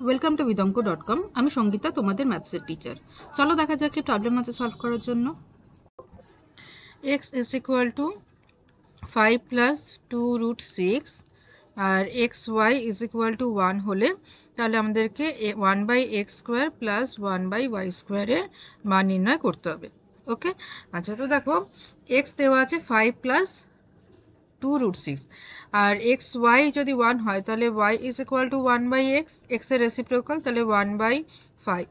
Welcome to vidonko.com। আমি সঙ্গীতা, তোমাদের ম্যাথসের teacher. চলো দেখা যাক কি প্রবলেম আছে সলভ করার জন্য। x is equal to 5 plus 2√6 আর xy ইজ ইকুয়াল টু 1 হলে তাহলে আমাদেরকে 1/x স্কোয়ার প্লাস 1/y স্কোয়ারের মান নির্ণয় করতে হবে। ওকে, আচ্ছা, তো দেখো x দেওয়া আছে 5 প্লাস 2√6 আর এক্স ওয়াই যদি 1 হয় তাহলে y is equal two 1/x, x এর রেসিপ্রোকাল, তাহলে 1/5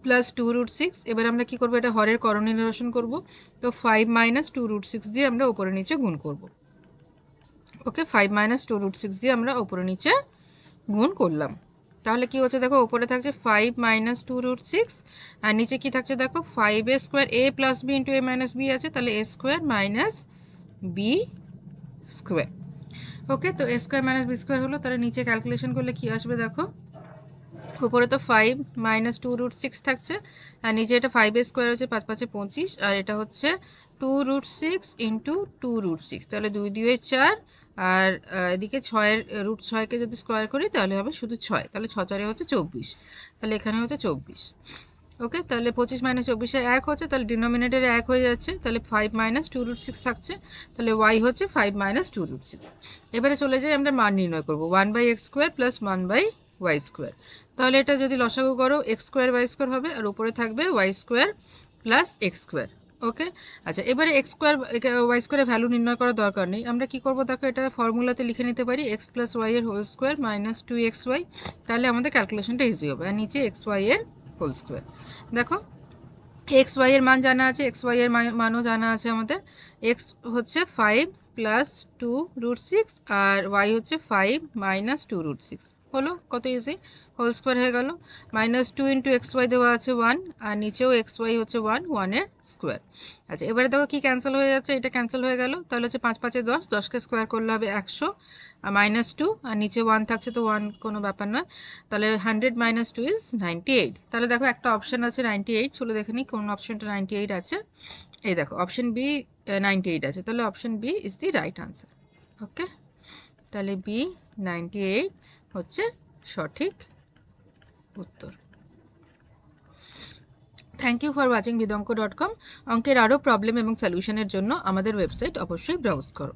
প্লাস 2√6। এবার আমরা কি করব, এটা হরের করণীয় নিরসন করব। তো 5 মাইনাস 2√6 দিয়ে আমরা উপরে নিচে গুণ করব। ওকে, 5 মাইনাস 2√6 দিয়ে আমরা উপরে নিচে গুণ করলাম। তাহলে কি হচ্ছে দেখো, উপরে থাকছে 5 মাইনাস 2√6 আর নিচে কি থাকছে দেখো 5a square, a plus b into a minus b আছে, তাহলে a square minus b square. Okay, তো a square minus b square হলো, তাহলে নিচে ক্যালকুলেশন করলে কি আসবে দেখো, উপরে তো 5 মাইনাস 2√6 থাকছে আর নিচে এটা 5a স্কোয়ার হচ্ছে 5 5 25 আর এটা হচ্ছে 2√6 ইন্টু 2√6, তাহলে 2 2 4 আর এদিকে 6 রুট 6কে যদি স্কোয়ার করি তাহলে হবে শুধু 6, তাহলে 6 4 হচ্ছে 24, তাহলে এখানে হচ্ছে 24। ওকে, তাহলে 25 মাইনাস 24 এক হচ্ছে, তাহলে ডিনোমিনেটরে এক হয়ে যাচ্ছে, তাহলে 5 মাইনাস 2√6 থাকছে, তাহলে y হচ্ছে 5 মাইনাস 2√6। এবারে চলে যাই, আমরা মান নির্ণয় করবো 1/x square plus 1/y square. তাহলে এটা যদি লসাগু করো x স্কোয়ার y স্কোয়ার হবে আর উপরে থাকবে y square plus x square. Okay, আচ্ছা, এবারে এক্স স্কোয়ার ওয়াই স্কোয়ারের ভ্যালু নির্ণয় করার দরকার নেই। আমরা কি করবো দেখো, এটা ফর্মুলাতে লিখে নিতে পারি এক্স প্লাস ওয়াই এর হোল স্কোয়ার মাইনাস 2xy, তাহলে আমাদের ক্যালকুলেশনটা ইজি হবে। আর নিচে এক্স ওয়াই এর হোল স্কোয়ার। দেখো এক্স ওয়াই এর মান জানা আছে, এক্স ওয়াই এর মানও জানা আছে আমাদের। এক্স হচ্ছে 5 প্লাস 2√6 আর ওয়াই হচ্ছে 5 মাইনাস 2√6, হলো কত ইজি, হোল স্কোয়ার হয়ে গেল। মাইনাস 2 ইন্টু এক্স ওয়াই দেওয়া আছে 1 আর নিচেও এক্স ওয়াই হচ্ছে 1 এর স্কোয়ার। আচ্ছা, এবারে দেখো কি ক্যান্সেল হয়ে যাচ্ছে, এটা ক্যান্সেল হয়ে গেল, তাহলে হচ্ছে 5 5 10, 10কে স্কোয়ার করলে হবে 100 আর মাইনাস 2 আর নিচে 1 থাকছে, তো 1 কোনো ব্যাপার নয়, তাহলে 100 মাইনাস 2 ইজ 98। তাহলে দেখো একটা অপশান আছে 98, চলো দেখে নিই কোন অপশানটা 98 আছে। এই দেখো অপশান বি 98 আছে, তাহলে option b is the right answer. Okay, তাহলে বি 98 হচ্ছে সঠিক উত্তর। Thank you for watching vidonko.com। অঙ্কের আরও প্রবলেম এবং সলিউশনের জন্য আমাদের ওয়েবসাইট অবশ্যই ব্রাউজ করো।